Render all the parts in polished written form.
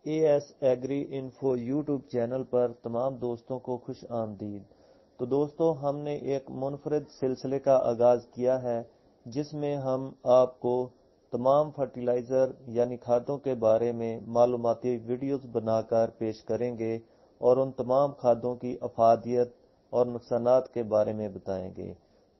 AS agri info YouTube channel पर तमाम दोस्तों को खुश आमदीद। तो दोस्तों, हमने एक मुनफरद सिलसिले का आगाज़ किया है जिसमें हम आपको तमाम फर्टिलाइज़र यानी खादों के बारे में मालूमाती वीडियोस बनाकर पेश करेंगे और उन तमाम खादों की अफादियत और नुकसानात के बारे में बताएंगे।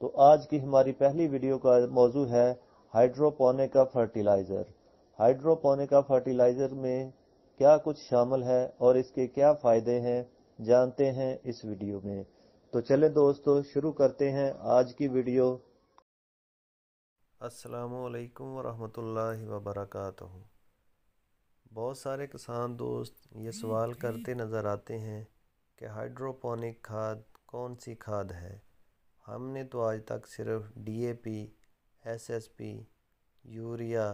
तो आज की हमारी पहली वीडियो का मौजू है हाइड्रोपोनिका फर्टिलाइज़र। हाइड्रोपोनिका फर्टिलाइज़र में क्या कुछ शामिल है और इसके क्या फ़ायदे हैं, जानते हैं इस वीडियो में। तो चलें दोस्तों, शुरू करते हैं आज की वीडियो। अस्सलामु अलैकुम वरहमतुल्लाहि वबरकातुहू। बहुत सारे किसान दोस्त ये सवाल करते नज़र आते हैं कि हाइड्रोपोनिक खाद कौन सी खाद है। हमने तो आज तक सिर्फ DAP, SSP, urea,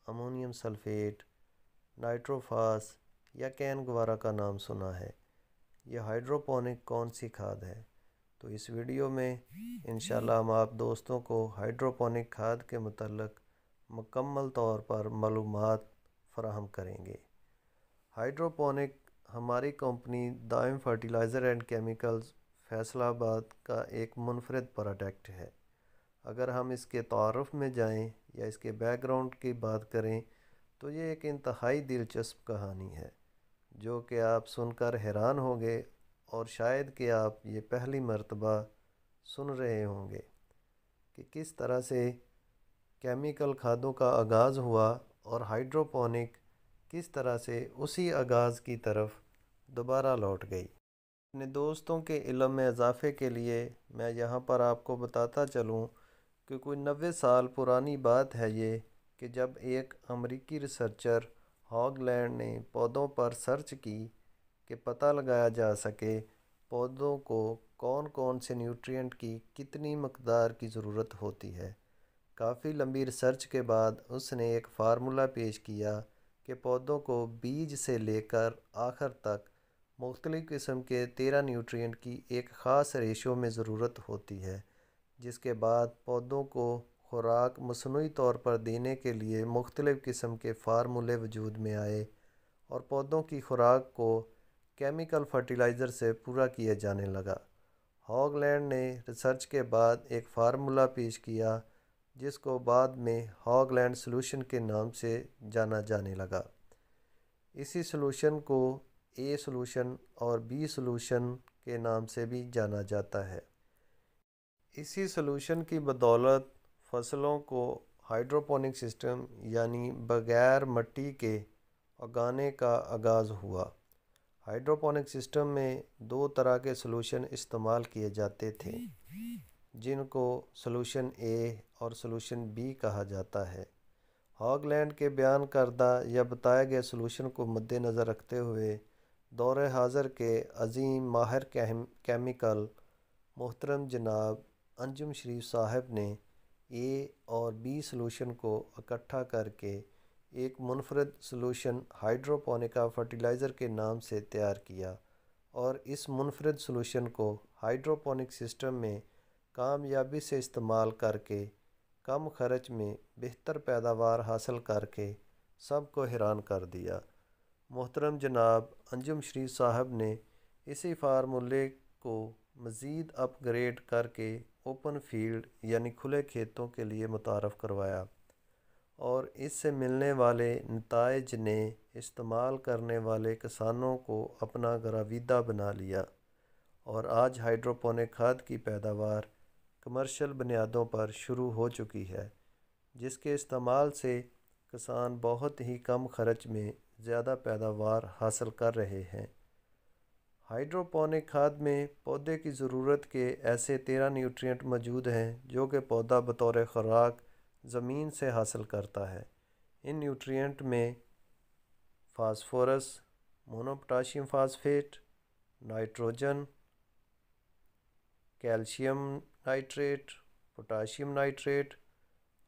ammonium sulphate, nitrophos या कैन गवारा का नाम सुना है। यह हाइड्रोपोनिक कौन सी खाद है? तो इस वीडियो में इंशाल्लाह हम आप दोस्तों को हाइड्रोपोनिक खाद के मुतल्लिक़ मुकम्मल तौर पर मालूमात फराहम करेंगे। हाइड्रोपोनिक हमारी company Daim fertiliser and chemicals Faisalabad का एक मुनफरद प्रोडक्ट है। अगर हम इसके तारुफ में जाएं या इसके बैकग्राउंड की बात करें तो ये एक इंतहाई दिलचस्प कहानी है जो कि आप सुनकर हैरान होंगे और शायद कि आप ये पहली मर्तबा सुन रहे होंगे कि किस तरह से केमिकल खादों का आगाज़ हुआ और हाइड्रोपोनिक किस तरह से उसी आगाज़ की तरफ दोबारा लौट गई। अपने दोस्तों के इल्म में इजाफ़े के लिए मैं यहाँ पर आपको बताता चलूँ कि कोई 90 साल पुरानी बात है ये कि जब एक अमरीकी रिसर्चर हॉगलैंड ने पौधों पर सर्च की कि पता लगाया जा सके पौधों को कौन कौन से न्यूट्रिएंट की कितनी मकदार की ज़रूरत होती है। काफ़ी लंबी रिसर्च के बाद उसने एक फार्मूला पेश किया कि पौधों को बीज से लेकर आखिर तक मुख्तलिफ़ किस्म के 13 न्यूट्रिएंट की एक ख़ास रेशो में ज़रूरत होती है, जिसके बाद पौधों को खुराक मसनूई तौर पर देने के लिए मुख्तलिफ़ किस्म के फार्मूले वजूद में आए और पौधों की खुराक को केमिकल फर्टिलाइज़र से पूरा किया जाने लगा। हॉगलैंड ने रिसर्च के बाद एक फार्मूला पेश किया जिसको बाद में हॉगलैंड सॉल्यूशन के नाम से जाना जाने लगा। इसी सॉल्यूशन को A सॉल्यूशन और B सॉल्यूशन के नाम से भी जाना जाता है। इसी सॉल्यूशन की बदौलत फसलों को हाइड्रोपोनिक सिस्टम यानी बग़ैर मिट्टी के उगाने का आगाज़ हुआ। हाइड्रोपोनिक सिस्टम में दो तरह के सॉल्यूशन इस्तेमाल किए जाते थे जिनको सॉल्यूशन A और सॉल्यूशन B कहा जाता है। हॉगलैंड के बयान करदा या बताए गए सॉल्यूशन को मद्देनज़र रखते हुए दौरे हाज़र के अज़ीम माहिर केमिकल मोहतरम जनाब अंजुम शरीफ साहब ने A और B सॉल्यूशन को इकट्ठा करके एक मुनफरद सॉल्यूशन हाइड्रोपोनिका फर्टिलाइज़र के नाम से तैयार किया और इस मुनफरद सॉल्यूशन को हाइड्रोपोनिक सिस्टम में कामयाबी से इस्तेमाल करके कम खर्च में बेहतर पैदावार हासिल करके सबको हैरान कर दिया। मोहतरम जनाब अंजुम शरीफ साहब ने इसी फार्मूले को मज़ीद अपग्रेड करके ओपन फील्ड यानी खुले खेतों के लिए मुतारफ़ करवाया और इससे मिलने वाले नताइज ने इस्तेमाल करने वाले किसानों को अपना गराविदा बना लिया और आज हाइड्रोपोनिक खाद की पैदावार कमर्शियल बुनियादों पर शुरू हो चुकी है, जिसके इस्तेमाल से किसान बहुत ही कम खर्च में ज़्यादा पैदावार हासिल कर रहे हैं। हाइड्रोपोनिक खाद में पौधे की ज़रूरत के ऐसे 13 न्यूट्रिएंट मौजूद हैं जो कि पौधा बतौर खुराक ज़मीन से हासिल करता है। इन न्यूट्रिएंट में phosphorus, monopotassium phosphate, nitrogen, calcium nitrate, potassium nitrate,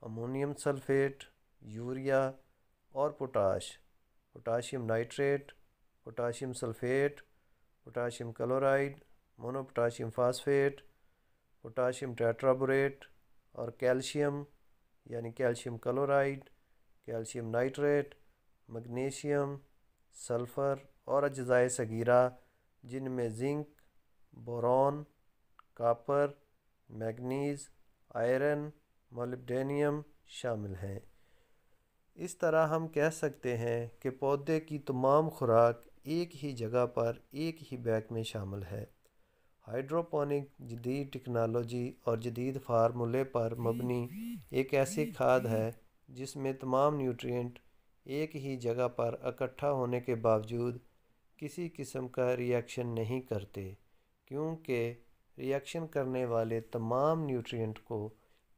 ammonium sulphate, urea और potassium nitrate, potassium sulphate, potassium chloride, monopotassium phosphate, potassium tetraborate और कैल्शियम यानी calcium chloride, calcium nitrate, magnesium, sulphur और अज्जाए सगीरा जिनमें zinc, boron, copper, manganese, iron, molybdenum शामिल हैं। इस तरह हम कह सकते हैं कि पौधे की तमाम खुराक एक ही जगह पर एक ही बैग में शामिल है। हाइड्रोपोनिक जदीद टेक्नोलॉजी और जदीद फार्मूले पर मबनी एक ऐसी खाद है जिसमें तमाम न्यूट्रिएंट एक ही जगह पर इकट्ठा होने के बावजूद किसी किस्म का रिएक्शन नहीं करते, क्योंकि रिएक्शन करने वाले तमाम न्यूट्रिएंट को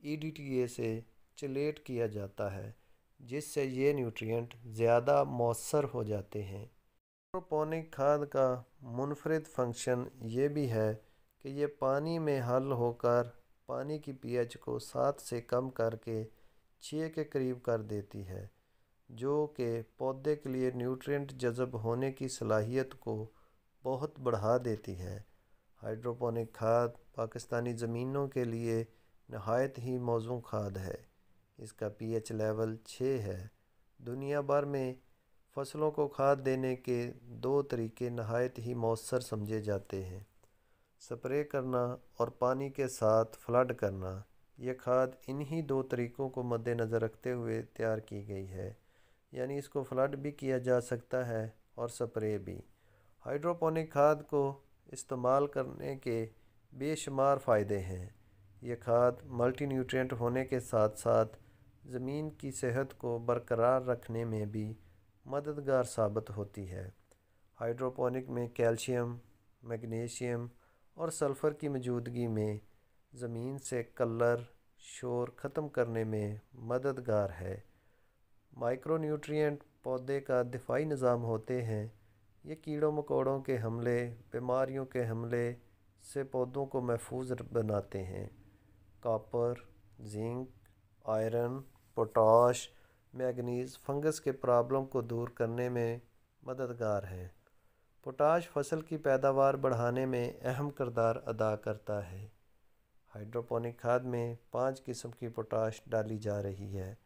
ईडीटीए से चलेट किया जाता है, जिससे ये न्यूट्रिएंट ज़्यादा मौसर हो जाते हैं। हाइड्रोपोनिक खाद का मुनफरिद फंक्शन ये भी है कि ये पानी में हल होकर पानी की पीएच को 7 से कम करके 6 के करीब कर देती है, जो कि पौधे के लिए न्यूट्रिएंट जज़ब होने की सलाहियत को बहुत बढ़ा देती है। हाइड्रोपोनिक खाद पाकिस्तानी ज़मीनों के लिए नहायत ही मौजूद खाद है। इसका पीएच लेवल 6 है। दुनिया भर में फसलों को खाद देने के 2 तरीके नहायत ही मौसर समझे जाते हैं, स्प्रे करना और पानी के साथ फ्लड करना। यह खाद इन्हीं 2 तरीक़ों को मद्देनज़र रखते हुए तैयार की गई है, यानी इसको फ्लड भी किया जा सकता है और स्प्रे भी। हाइड्रोपोनिक खाद को इस्तेमाल करने के बेशुमार फ़ायदे हैं। यह खाद मल्टी न्यूट्रिएंट होने के साथ साथ ज़मीन की सेहत को बरकरार रखने में भी मददगार साबित होती है। हाइड्रोपोनिक में कैल्शियम, मैग्नीशियम और सल्फ़र की मौजूदगी में ज़मीन से कलर शोर ख़त्म करने में मददगार है। माइक्रो न्यूट्रिएंट पौधे का दिफाई निज़ाम होते हैं। ये कीड़ों मकोड़ों के हमले, बीमारियों के हमले से पौधों को महफूज बनाते हैं। Copper, zinc, iron, potash, manganese fungus के प्रॉब्लम को दूर करने में मददगार है। पोटाश फसल की पैदावार बढ़ाने में अहम किरदार अदा करता है। हाइड्रोपोनिक खाद में 5 किस्म की पोटाश डाली जा रही है।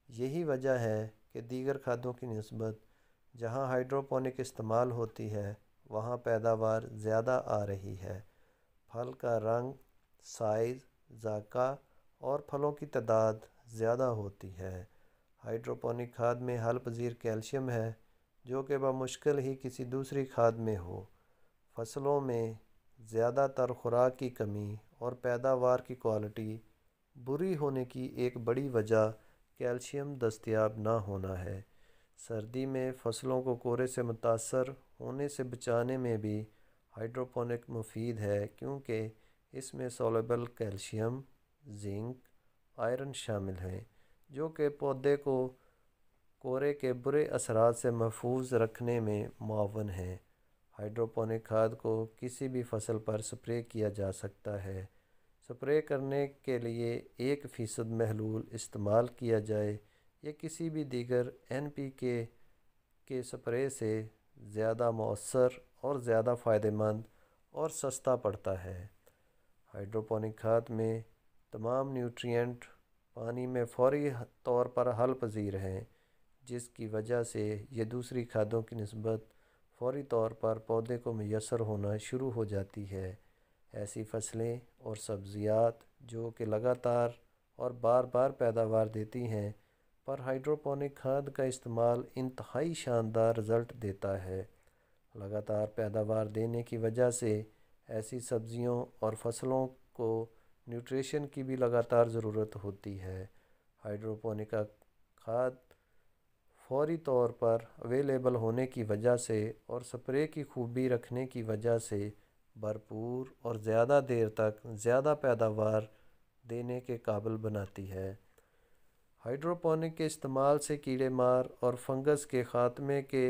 यही वजह है कि दीगर खादों की निस्बत जहां हाइड्रोपोनिक इस्तेमाल होती है वहां पैदावार ज़्यादा आ रही है। फल का रंग, साइज़, ज़ायक़ा और फलों की तादाद ज़्यादा होती है। हाइड्रोपोनिक खाद में हल पजीर कैल्शियम है, जो कि बमुश्किल ही किसी दूसरी खाद में हो। फसलों में ज़्यादातर खुराक की कमी और पैदावार की क्वालिटी बुरी होने की एक बड़ी वजह कैल्शियम दस्तयाब ना होना है। सर्दी में फसलों को कोरे से मुतासर होने से बचाने में भी हाइड्रोपोनिक मुफीद है, क्योंकि इसमें सोलेबल कैल्शियम, जिंक, आयरन शामिल हैं, जो कि पौधे को कोरे के बुरे असरात से महफूज रखने में मुआवन हैं। हाइड्रोपोनिक खाद को किसी भी फसल पर स्प्रे किया जा सकता है। स्प्रे करने के लिए 1% महलूल इस्तेमाल किया जाए। यह किसी भी दीगर NPK के स्प्रे से ज़्यादा मौसर और ज़्यादा फ़ायदेमंद और सस्ता पड़ता है। हाइड्रोपोनिक खाद में तमाम न्यूट्रिएंट पानी में फौरी तौर पर हल पजीर हैं, जिसकी वजह से ये दूसरी खादों की निस्बत फौरी तौर पर पौधे को मैसर होना शुरू हो जाती है। ऐसी फसलें और सब्ज़ियात जो कि लगातार और बार बार पैदावार देती हैं, पर हाइड्रोपोनिक खाद का इस्तेमाल इंतहाई शानदार रिज़ल्ट देता है। लगातार पैदावार देने की वजह से ऐसी सब्ज़ियों और फसलों को न्यूट्रिशन की भी लगातार ज़रूरत होती है। हाइड्रोपोनिक खाद फौरी तौर पर अवेलेबल होने की वजह से और स्प्रे की खूबी रखने की वजह से भरपूर और ज़्यादा देर तक ज़्यादा पैदावार देने के काबिल बनाती है। हाइड्रोपोनिक के इस्तेमाल से कीड़े मार और फंगस के ख़ात्मे के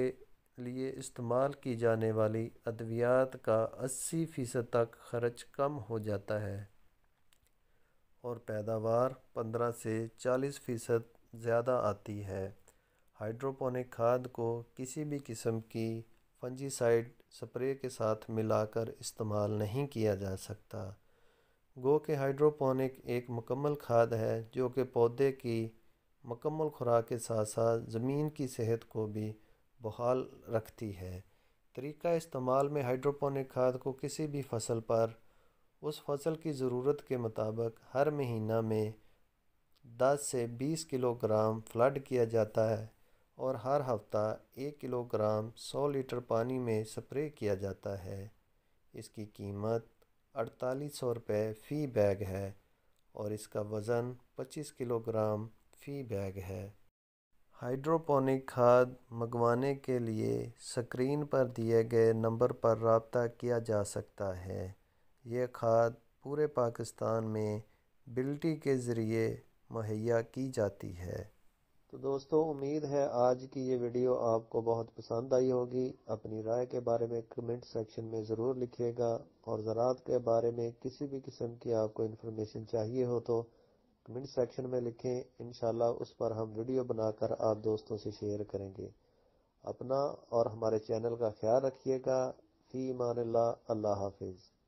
लिए इस्तेमाल की जाने वाली अद्वियात का 80% तक खर्च कम हो जाता है और पैदावार 15 से 40% ज़्यादा आती है। हाइड्रोपोनिक खाद को किसी भी किस्म की फंजीसाइड स्प्रे के साथ मिलाकर इस्तेमाल नहीं किया जा सकता। गो के हाइड्रोपोनिक एक मुकम्मल खाद है जो कि पौधे की मुकम्मल खुराक के साथ साथ ज़मीन की सेहत को भी بحال رکھتی ہے۔ طریقہ استعمال میں ہائیڈروپونک کھاد کو کسی بھی فصل پر اس فصل کی ضرورت کے مطابق ہر مہینہ میں 10 سے 20 کلو گرام فلڈ کیا جاتا ہے اور ہر ہفتہ 1 کلو گرام 100 لیٹر پانی میں سپرے کیا جاتا ہے۔ اس کی قیمت 4800 روپے فی بیگ ہے اور اس کا وزن 25 کلو گرام فی بیگ ہے۔ ہائیڈروپونک کھاد منگوانے کے لیے سکرین پر دیے گئے نمبر پر رابطہ کیا جا سکتا ہے۔ یہ کھاد پورے پاکستان میں بلٹی کے ذریعے مہیا کی جاتی ہے۔ تو دوستو، امید ہے آج کی یہ ویڈیو آپ کو بہت پسند آئی ہوگی۔ اپنی رائے کے بارے میں کمنٹ سیکشن میں ضرور لکھیے گا، اور زراعت کے بارے میں کسی بھی قسم کی آپ کو انفارمیشن چاہیے ہو تو کمنٹ سیکشن میں لکھیں۔ انشاءاللہ اس پر ہم ویڈیو بنا کر آپ دوستوں سے شیئر کریں گے۔ اپنا اور ہمارے چینل کا خیال رکھیے گا۔ فی امان اللہ، اللہ حافظ۔